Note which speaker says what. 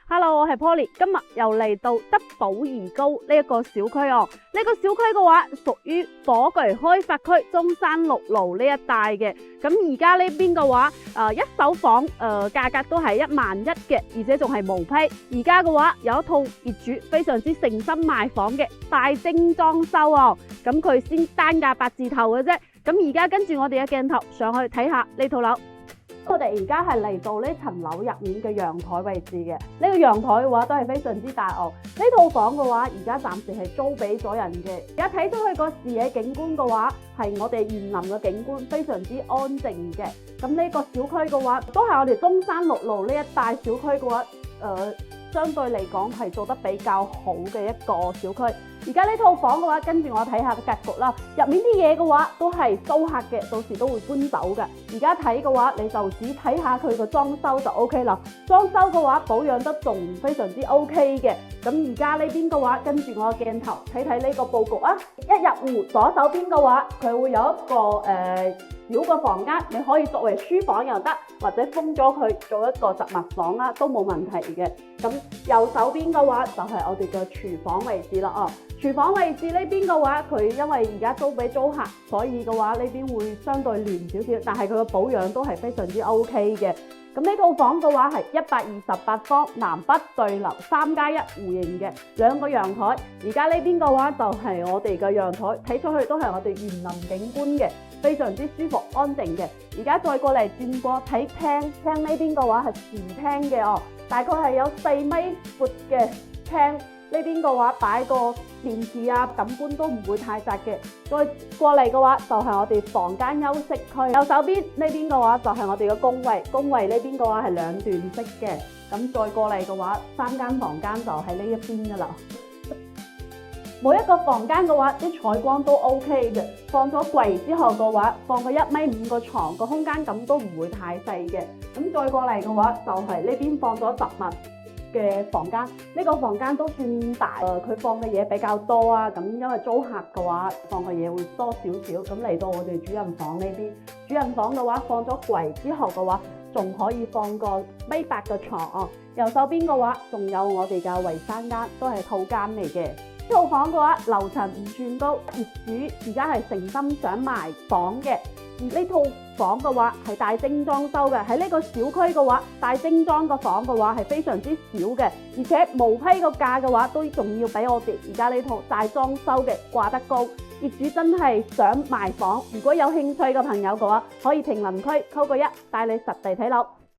Speaker 1: Hello，我係 Polly，今日又嚟到德寶怡高呢一個小區哦。呢個小區嘅話，屬於火炬開發區中山六路呢一帶嘅。咁而家呢邊嘅話，一手房價格都係11000嘅，而且仲係無批。而家嘅話有一套業主非常之誠心賣房嘅大精裝修哦。咁佢先單價8字頭嘅啫。咁而家跟住我哋嘅鏡頭上去睇下呢套樓。我哋而家係嚟到呢層樓入面嘅陽台位置嘅，呢個陽台嘅話都係非常之大哦。呢套房嘅話，而家暫時係租俾咗人嘅。而家睇出去個視野景觀嘅話，係我哋園林嘅景觀，非常之安靜嘅。咁呢個小區嘅話，都係我哋中山六路呢一帶小區嘅話，相對嚟講係做得比較好嘅一個小區。而家呢套房嘅話，跟住我睇下個格局啦。入面啲嘢嘅話都係租客嘅，到時都會搬走嘅。而家睇嘅話，你就只睇下佢個裝修就 OK 啦。裝修嘅話保養得仲非常之 OK 嘅。咁而家呢邊嘅話，跟住我嘅鏡頭睇睇呢個佈局啊。一入戶左手邊嘅話，佢會有一個小個房間，你可以作為書房又得，或者封咗佢做一個雜物房啦，都冇問題嘅。咁右手邊嘅話就係我哋嘅廚房位置啦哦。廚房位置呢邊嘅話，佢因為而家租俾租客，所以嘅話呢邊會相對亂少少，但係佢嘅保養都係非常之 OK 嘅。咁呢套房嘅話係128方，南北對流，3+1戶型嘅，2個陽台。而家呢邊嘅話就係我哋嘅陽台，睇出去都係我哋園林景觀嘅，非常之舒服安靜嘅。而家再過嚟轉過睇廳，廳呢邊嘅話係前廳嘅哦，大概係有4米闊嘅廳。呢邊嘅話擺個電視啊、感官都唔會太窄嘅。再過嚟嘅話就係我哋房間休息區，右手邊呢邊嘅話就係我哋嘅工位，工位呢邊嘅話係2段式嘅。咁再過嚟嘅話，3間房間就喺呢一邊噶啦。每一個房間嘅話，啲採光都 OK 嘅。放咗櫃之後嘅話，放個1.5米個床，個空間感都唔會太細嘅。咁再過嚟嘅話，就係呢邊放咗雜物嘅房間，呢個房間都算大，佢放嘅嘢比較多啊。咁因為租客嘅話，放嘅嘢會多少少。咁嚟到我哋主人房呢邊，主人房嘅話放咗櫃之後嘅話，仲可以放個1.8米嘅床哦。右手邊嘅話，仲有我哋嘅衞生間，都係套間嚟嘅。呢套房嘅話，樓層唔算高，業主而家係誠心想賣房嘅。而呢套房嘅話係大精裝修嘅，喺呢個小區嘅話，大精裝嘅房嘅話係非常之少嘅，而且無批個價嘅話都仲要比我哋而家呢套大裝修嘅掛得高。業主真係想賣房，如果有興趣嘅朋友嘅話，可以評論區扣個1，帶你實地睇樓。